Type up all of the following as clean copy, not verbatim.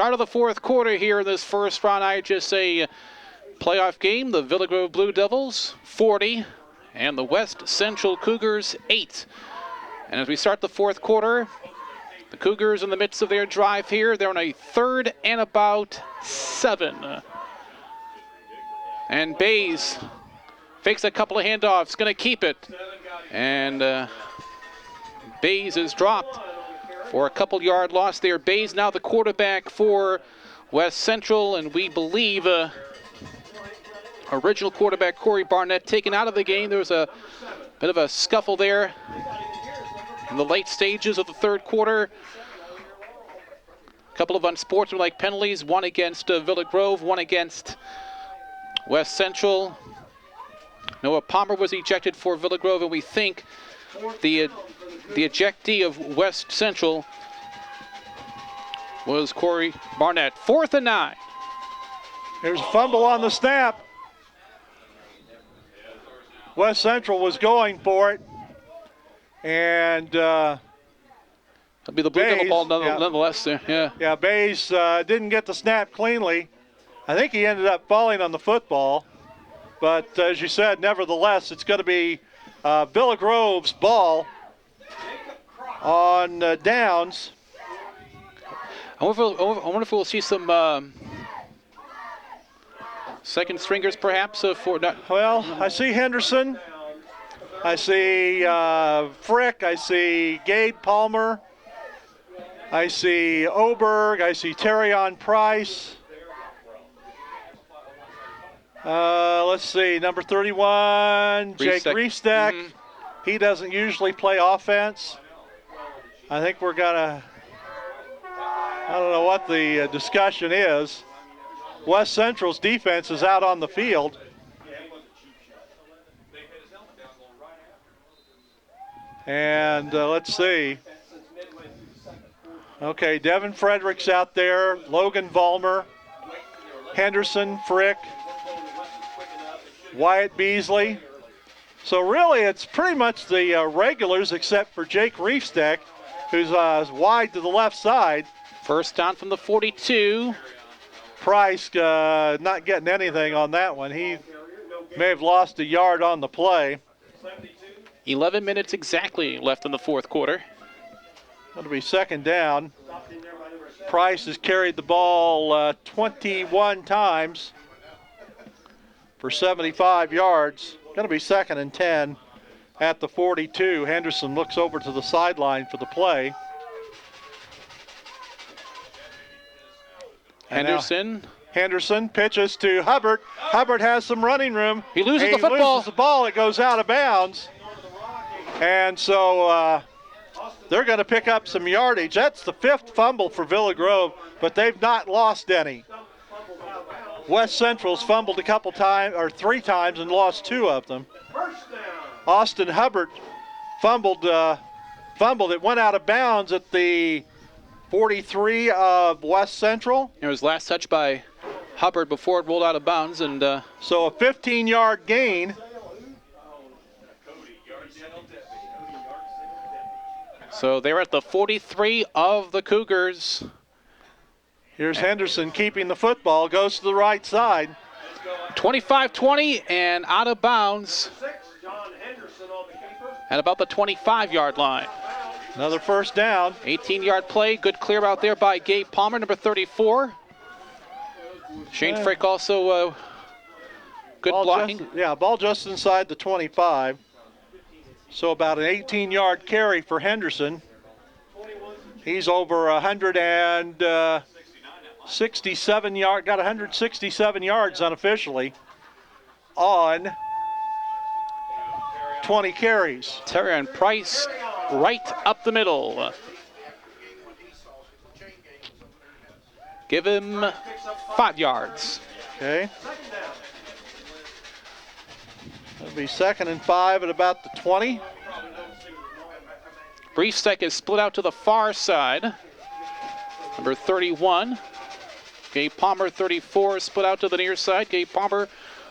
Start of the fourth quarter here in this first round IHSA playoff game. The Villa Grove Blue Devils 40 and the West Central Cougars 8. And as we start the fourth quarter, the Cougars in the midst of their drive here. They're on a 3rd and about 7. And Bays fakes a couple of handoffs, going to keep it. And Bays is dropped for a couple yard loss there. Bays now the quarterback for West Central, and we believe original quarterback Corey Barnett taken out of the game. There was a bit of a scuffle there in the late stages of the third quarter. A couple of unsportsmanlike penalties, one against Villa Grove, one against West Central. Noah Palmer was ejected for Villa Grove, and we think the ejectee of West Central was Corey Barnett. 4th and 9. There's a fumble on the snap. West Central was going for it. And that'll be the Blue Devil ball nonetheless there. Yeah, Bays didn't get the snap cleanly. I think he ended up falling on the football. But as you said, nevertheless, it's going to be Villa Grove's ball on downs. I wonder if we'll see some second stringers perhaps for not. Well, I see Henderson. I see Frick. I see Gabe Palmer. I see Oberg. I see Terrion Price. Let's see, number 31, Jake Riefsteck. Mm-hmm. He doesn't usually play offense. I think we're gonna, I don't know what the discussion is. West Central's defense is out on the field. And let's see. Okay, Devin Fredericks out there, Logan Vollmer, Henderson, Frick, Wyatt Beasley. So really it's pretty much the regulars except for Jake Riefsteck, who's wide to the left side. First down from the 42. Price not getting anything on that one. He may have lost a yard on the play. 11 minutes exactly left in the fourth quarter. That'll be second down. Price has carried the ball 21 times for 75 yards. Going to be 2nd and 10 at the 42. Henderson looks over to the sideline for the play. Henderson pitches to Hubbard. Hubbard has some running room. He loses the football. Loses the ball. It goes out of bounds. And so they're going to pick up some yardage. That's the 5th fumble for Villa Grove, but they've not lost any. West Central's fumbled a couple times, or 3 times, and lost 2 of them. Austin Hubbard fumbled. It went out of bounds at the 43 of West Central. It was last touched by Hubbard before it rolled out of bounds, and so a 15-yard gain. So they're at the 43 of the Cougars. Here's Henderson keeping the football, goes to the right side. 25-20 and out of bounds at about the 25-yard line. Another first down. 18-yard play, good clear out there by Gabe Palmer, number 34. Shane Frick also good blocking. Ball just inside the 25. So about an 18-yard carry for Henderson. He's over 167 yards, got 167 yards unofficially on 20 carries. Terrion Price right up the middle. Give him 5 yards. Okay. It'll be 2nd and 5 at about the 20. Riefsteck is split out to the far side. Number 31. Gabe Palmer, 34, split out to the near side. Gabe Palmer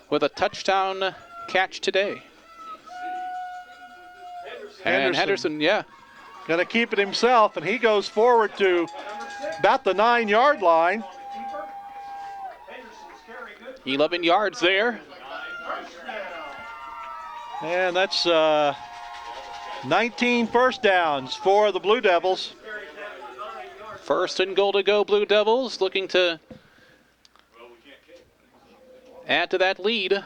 with a touchdown catch today. And Henderson, Going to keep it himself, and he goes forward to about the 9-yard line. 11 yards there. And that's 19 first downs for the Blue Devils. First and goal to go, Blue Devils, looking to add to that lead.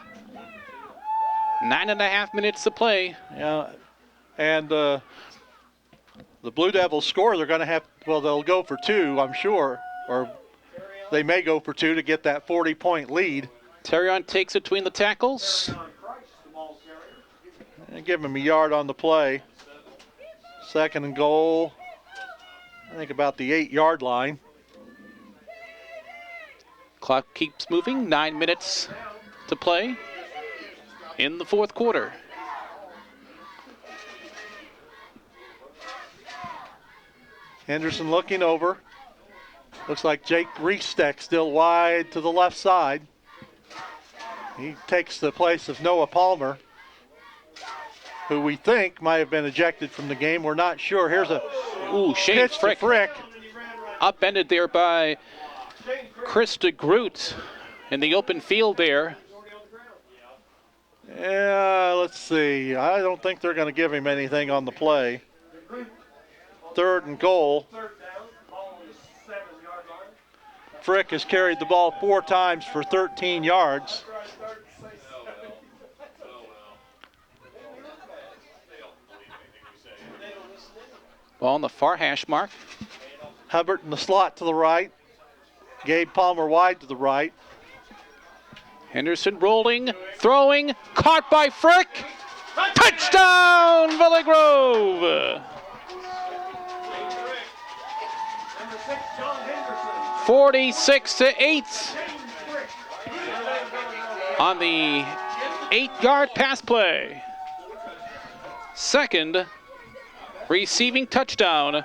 9.5 minutes to play. Yeah, and the Blue Devils score, they're going to have, well, they'll go for 2, I'm sure, or they may go for 2 to get that 40-point lead. Terrion takes it between the tackles. And give him a yard on the play. Second and goal, I think about the 8-yard line. Clock keeps moving, 9 minutes to play in the fourth quarter. Henderson looking over. Looks like Jake Riestek still wide to the left side. He takes the place of Noah Palmer, who we think might have been ejected from the game. We're not sure. Here's a Shane pitch to Frick. Upended there by Chris DeGroot in the open field there. Yeah, let's see. I don't think they're going to give him anything on the play. Third and goal. Frick has carried the ball 4 times for 13 yards. Ball on the far hash mark. Hubbard in the slot to the right. Gabe Palmer wide to the right. Henderson rolling, throwing, caught by Frick. Touchdown, Villa Grove! 46-8 on the 8-yard pass play. Second receiving touchdown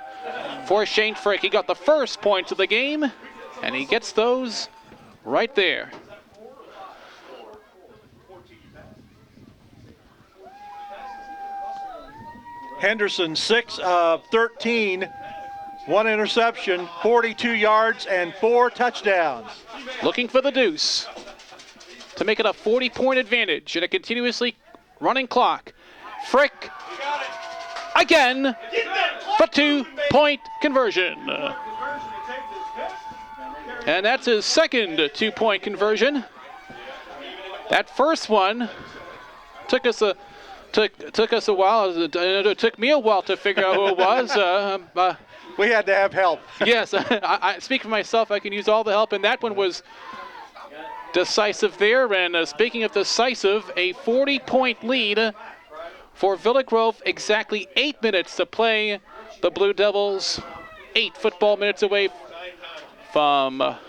for Shane Frick. He got the first points of the game, and he gets those right there. Henderson 6 of 13, 1 interception, 42 yards, and 4 touchdowns. Looking for the deuce to make it a 40-point advantage in a continuously running clock. Frick again for 2-point conversion. And that's his second 2-point conversion. That first one took us a while. It took me a while to figure out who it was. We had to have help. Yes, I speak for myself. I can use all the help, and that one was decisive there. And speaking of decisive, a 40-point lead for Villa Grove. Exactly 8 minutes to play. The Blue Devils 8 football minutes away from not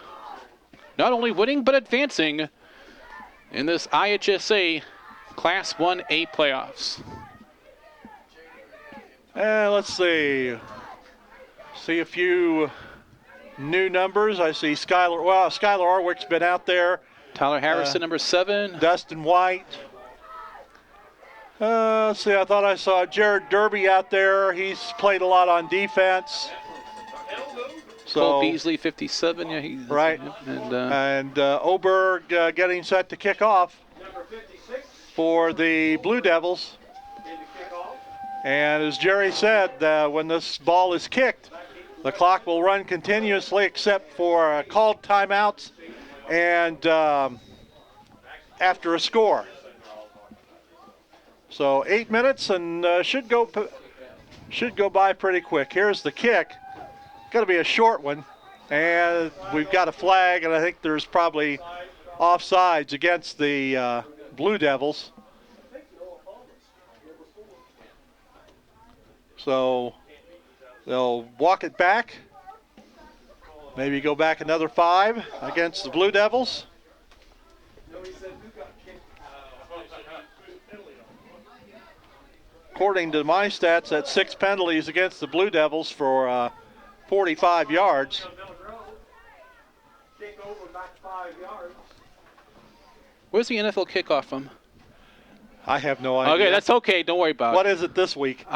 only winning but advancing in this IHSA Class 1A playoffs. And let's see. See a few new numbers. I see Skylar Orwick's been out there. Tyler Harrison, number 7. Dustin White. Let's see, I thought I saw Jared Derby out there. He's played a lot on defense. Cole Beasley, 57. Yeah, he's right. And Oberg getting set to kick off for the Blue Devils. And as Jerry said, when this ball is kicked, the clock will run continuously except for called timeouts and after a score. So 8 minutes and should go by pretty quick. Here's the kick. Going to be a short one, and we've got a flag, and I think there's probably offsides against the Blue Devils. So they'll walk it back, maybe go back another 5 against the Blue Devils. According to my stats, that's 6 penalties against the Blue Devils for 45 yards. Where's the NFL kickoff from? I have no idea. Okay, that's okay. Don't worry about it. What is it this week?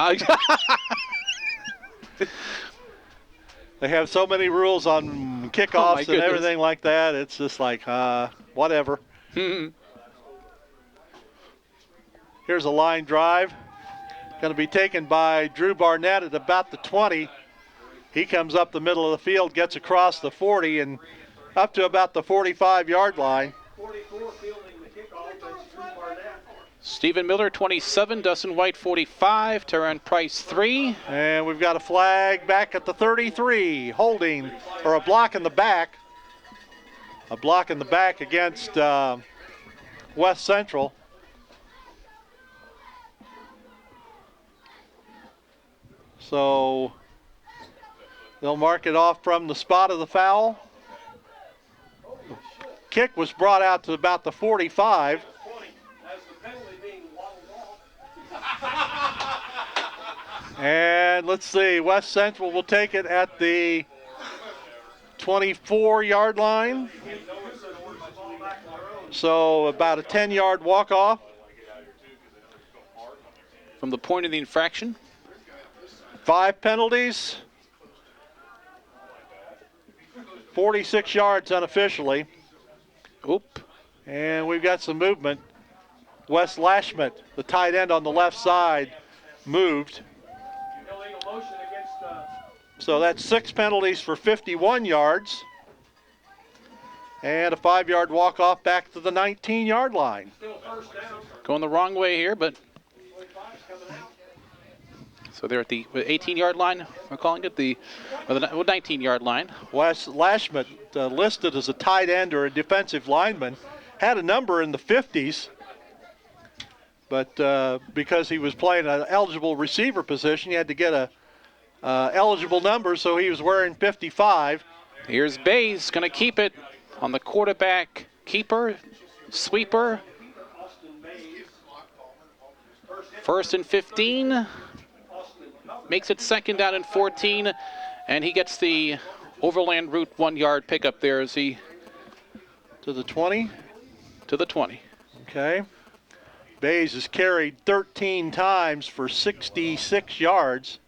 They have so many rules on kickoffs and everything like that. It's just like, whatever. Here's a line drive. Going to be taken by Drew Barnett at about the 20. He comes up the middle of the field, gets across the 40, and up to about the 45-yard line. 44 fielding the kickoff. That's Drew Barnett. Stephen Miller, 27. Dustin White, 45. Terran Price, 3. And we've got a flag back at the 33, holding, or a block in the back. A block in the back against West Central. So they'll mark it off from the spot of the foul. Kick was brought out to about the 45. And let's see, West Central will take it at the 24-yard line. So about a 10-yard walk-off. From the point of the infraction. 5 penalties. 46 yards unofficially. Oop. And we've got some movement. Wes Lashmet, the tight end on the left side, moved. So that's 6 penalties for 51 yards. And a 5-yard walk-off back to the 19-yard line. Going the wrong way here, but... So they're at the 18-yard line, we're calling it, the 19-yard line. Wes Lashmet, listed as a tight end or a defensive lineman, had a number in the 50s. But because he was playing an eligible receiver position, he had to get a eligible number, so he was wearing 55. Here's Bays, going to keep it on the quarterback keeper, sweeper. 1st and 15. Makes it 2nd down and 14. And he gets the overland route 1-yard pickup there as he... To the 20? To the 20. Okay. Bays has carried 13 times for 66 yards.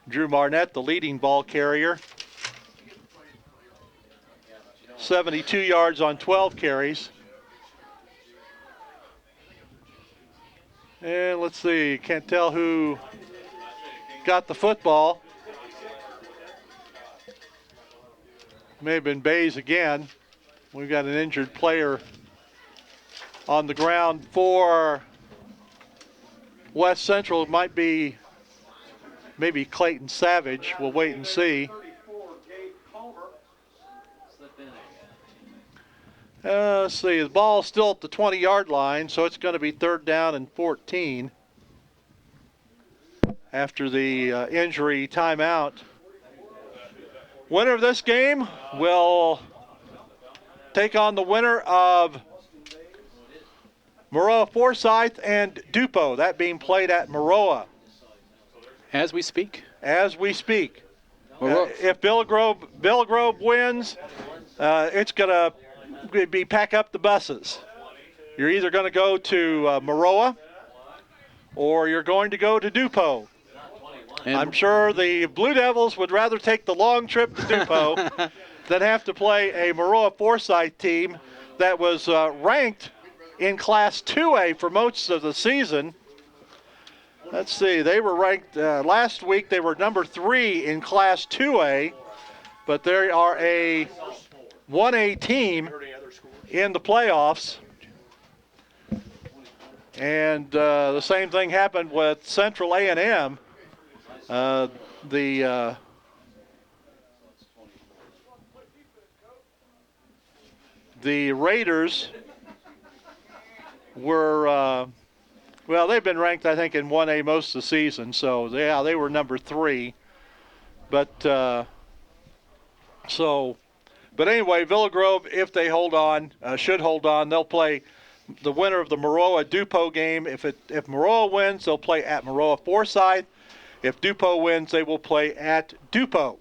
Drew Barnett, the leading ball carrier. 72 yards on 12 carries. And let's see, can't tell who got the football. May have been Bays again. We've got an injured player on the ground for West Central. It might be maybe Clayton Savage. We'll wait and see. Let's see, the ball's still at the 20-yard line, so it's going to be 3rd down and 14 after the injury timeout. Winner of this game will take on the winner of Maroa Forsyth and Dupo, that being played at Maroa. As we speak? As we speak. If Villa Grove wins, it's going to be pack up the buses. You're either going to go to Maroa or you're going to go to Dupo. And I'm sure the Blue Devils would rather take the long trip to Dupo than have to play a Maroa Forsyth team that was ranked in Class 2A for most of the season. Let's see, they were ranked last week. They were number 3 in Class 2A, but they are a 1A team in the playoffs. And the same thing happened with Central A&M. The Raiders were, well, they've been ranked, I think, in 1A most of the season. So, yeah, they were number 3. But, but anyway, Villa Grove, if they hold on, should hold on, they'll play the winner of the Maroa-Dupo game. If Maroa wins, they'll play at Maroa Forsyth. If Dupo wins, they will play at Dupo.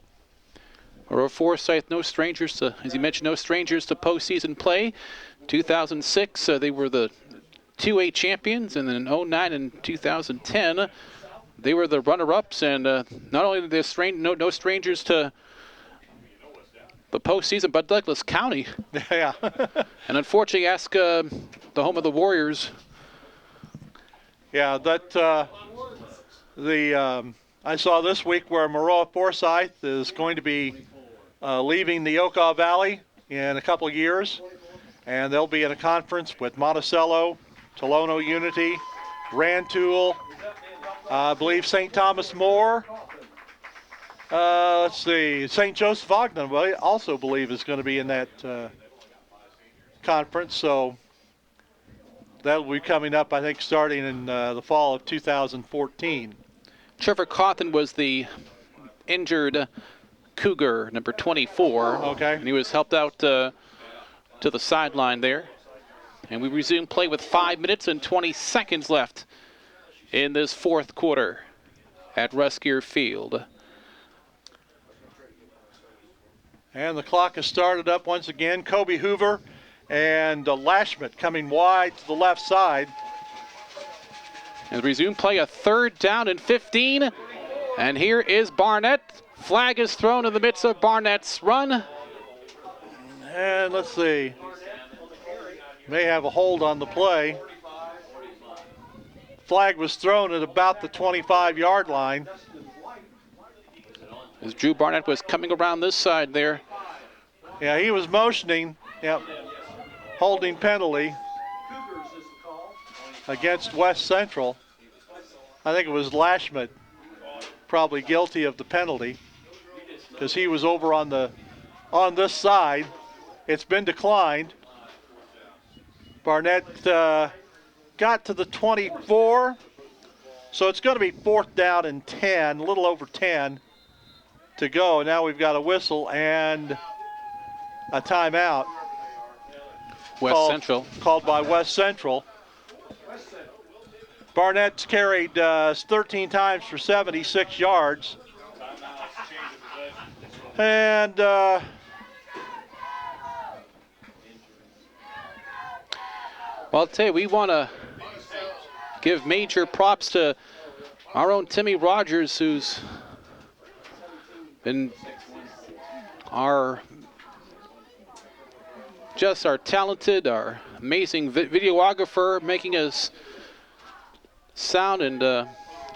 Maroa Forsyth, no strangers to, as you mentioned, no strangers to postseason play. 2006, they were the 2A champions, and then in 2009 and 2010, they were the runner-ups, and not only they're no strangers to the postseason, but Douglas County. Yeah. And unfortunately, ask the home of the Warriors. Yeah, that I saw this week where Maroa Forsyth is going to be leaving the Okaw Valley in a couple of years, and they'll be in a conference with Monticello, Tolono Unity, Rantoul, I believe St. Thomas More. Let's see, St. Joseph Ogden, I also believe is going to be in that conference. So that'll be coming up, I think, starting in the fall of 2014. Trevor Cawthon was the injured Cougar, number 24. Okay. And he was helped out to the sideline there. And we resume play with 5 minutes and 20 seconds left in this fourth quarter at Ruskier Field. And the clock has started up once again. Kobe Hoover and Lashmet coming wide to the left side. And resume play, a 3rd down and 15. And here is Barnett. Flag is thrown in the midst of Barnett's run. And let's see. May have a hold on the play. Flag was thrown at about the 25-yard line. As Drew Barnett was coming around this side there. Yeah, he was motioning. Yep. Holding penalty against West Central. I think it was Lashmet probably guilty of the penalty because he was over on this side. It's been declined. Barnett got to the 24, so it's going to be 4th down and 10, a little over 10 to go. Now we've got a whistle and a timeout. Central. Called by West Central. Barnett's carried 13 times for 76 yards. And well, I'll tell you, we want to give major props to our own Timmy Rogers, who's been our talented, our amazing videographer, making us sound and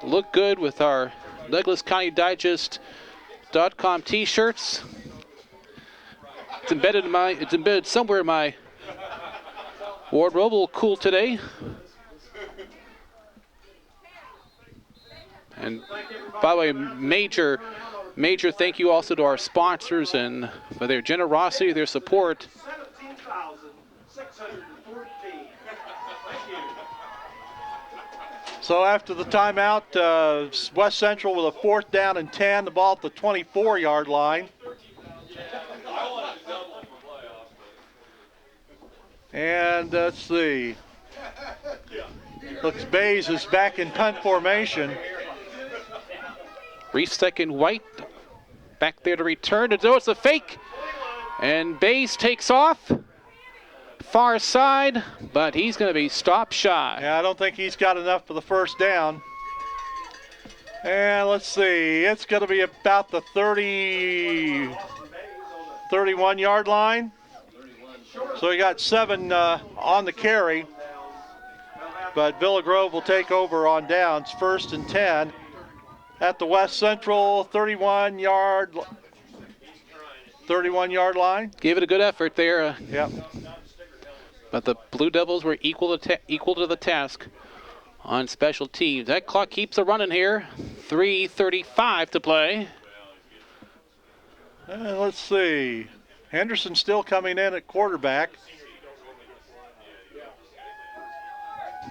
look good with our Douglas County Digest.com t-shirts. It's embedded somewhere in my wardrobe. A little cool today. And by the way, major thank you also to our sponsors and for their generosity, their support. 17,614. Thank you. so after the timeout, West Central with a 4th down and 10, the ball at the 24-yard line. And let's see. Looks Bays is back in punt formation. Reefsteck and White back there to return. And it's a fake. And Bays takes off. Far side, but he's going to be stopped shy. Yeah, I don't think he's got enough for the 1st down. And let's see. It's going to be about the 31-yard line. So he got 7 on the carry. But Villa Grove will take over on downs. 1st and 10 at the West Central 31-yard line. Gave it a good effort there. Yep. But the Blue Devils were equal to the task on special teams. That clock keeps a running here. 3:35 to play. And let's see. Henderson still coming in at quarterback.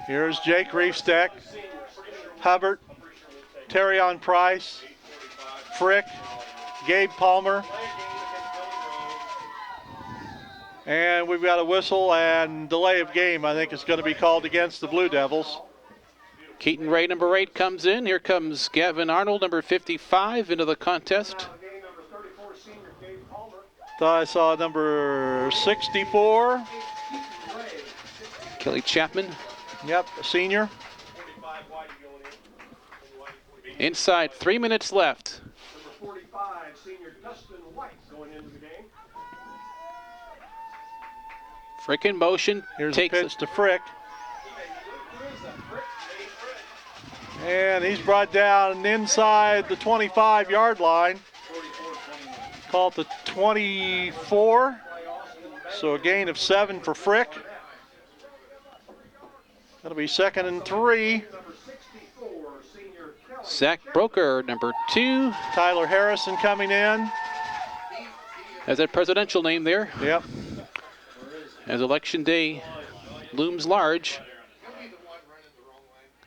Here's Jake Reefsteck, Hubbard, Terrion Price, Frick, Gabe Palmer. And we've got a whistle and delay of game, I think, is going to be called against the Blue Devils. Keaton Ray, number 8, comes in. Here comes Gavin Arnold, number 55, into the contest. Thought I saw number 64. Kelly Chapman. Yep, a senior. Inside 3 minutes left. Number 45, senior Dustin White going into the game. Frick in motion. Here's takes a pitch to Frick. And he's brought down inside the 25-yard line. Call it the 24. So a gain of 7 for Frick. That'll be 2nd and 3. Zach Broker, number 2. Tyler Harrison coming in. Has that presidential name there. Yep. As election day looms large.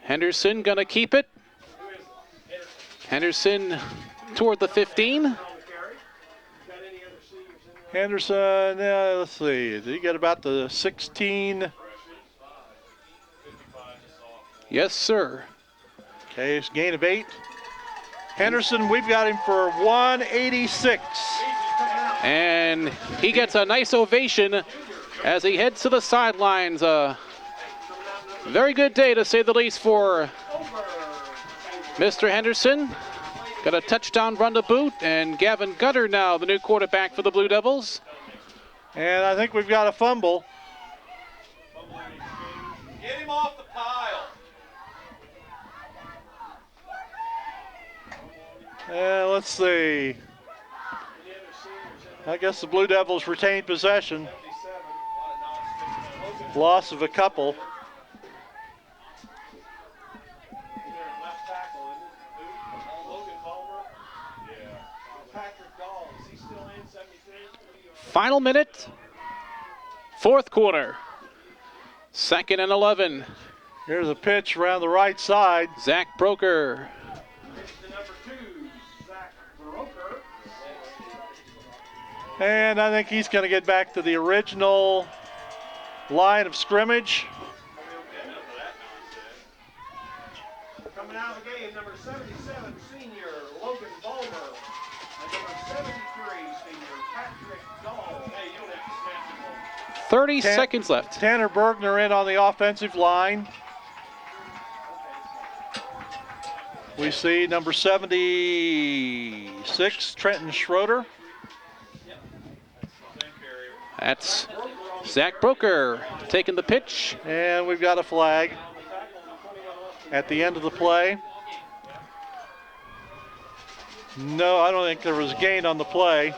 Henderson gonna keep it. Henderson toward the 15. Henderson, let's see, did he get about the 16? Yes, sir. Okay, it's gain of 8. Henderson, we've got him for 186. And he gets a nice ovation as he heads to the sidelines. Very good day, to say the least, for Mr. Henderson. Got a touchdown run to boot, and Gavin Gunter now the new quarterback for the Blue Devils. And I think we've got a fumble. Get him off the pile. Let's see. I guess the Blue Devils retained possession. Loss of a couple. Final minute, 4th quarter. 2nd and 11. Here's a pitch around the right side. Zach Broker. And I think he's going to get back to the original line of scrimmage. Coming out of the game, number 77, senior Logan Ballmer. And number 73, senior Patrick Dahl. Hey, you don't have to snap the ball. 30 seconds left. Tanner Bergner in on the offensive line. We see number 76, Trenton Schroeder. That's Zach Broker taking the pitch. And we've got a flag at the end of the play. No, I don't think there was a gain on the play,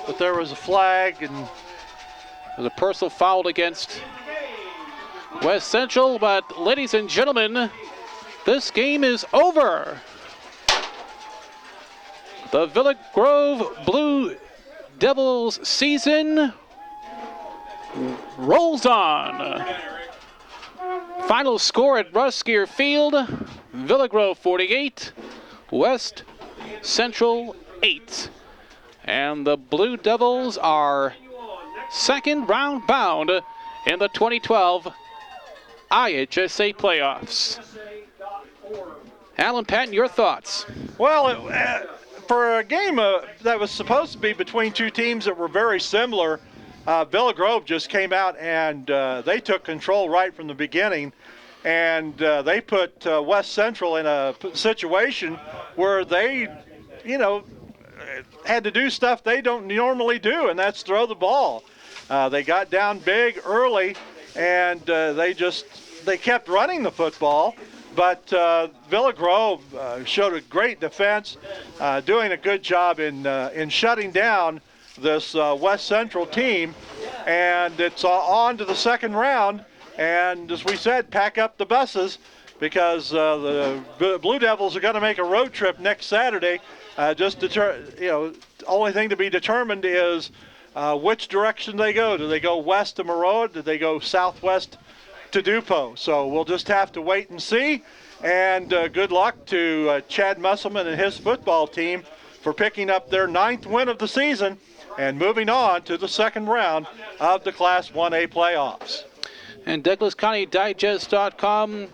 but there was a flag, and There's a personal foul against West Central, but ladies and gentlemen, this game is over. The Villa Grove Blue Devils season rolls on. Final score at Ruskier Field, Villa Grove 48, West Central 8. And the Blue Devils are second round bound in the 2012 IHSA playoffs. Alan Patton, your thoughts? well, for a game that was supposed to be between two teams that were very similar, Villa Grove just came out and they took control right from the beginning, and they put West Central in a situation where they, had to do stuff they don't normally do, and that's throw the ball. They got down big early, and they kept running the football. But Villa Grove showed a great defense, doing a good job in shutting down this West Central team. And it's on to the second round. And as we said, pack up the buses, because the Blue Devils are going to make a road trip next Saturday. Only thing to be determined is which direction they go. Do they go west to Maroa? Do they go southwest to Dupo? So we'll just have to wait and see. And good luck to Chad Musselman and his football team for picking up their 9th win of the season and moving on to the second round of the Class 1A playoffs. And DouglasCountyDigest.com,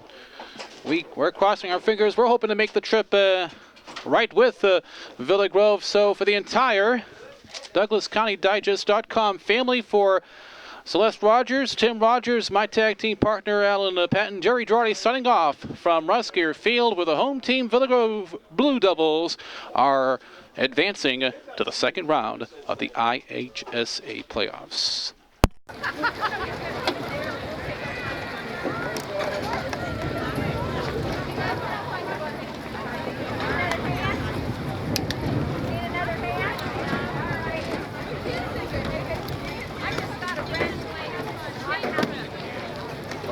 we're crossing our fingers. We're hoping to make the trip right with Villa Grove. So for the entire DouglasCountyDigest.com family, for Celeste Rogers, Tim Rogers, my tag team partner Alan Patton, Jerry Girardi signing off from Ruskier Field, where the home team Villa Grove Blue Devils are advancing to the second round of the IHSA playoffs.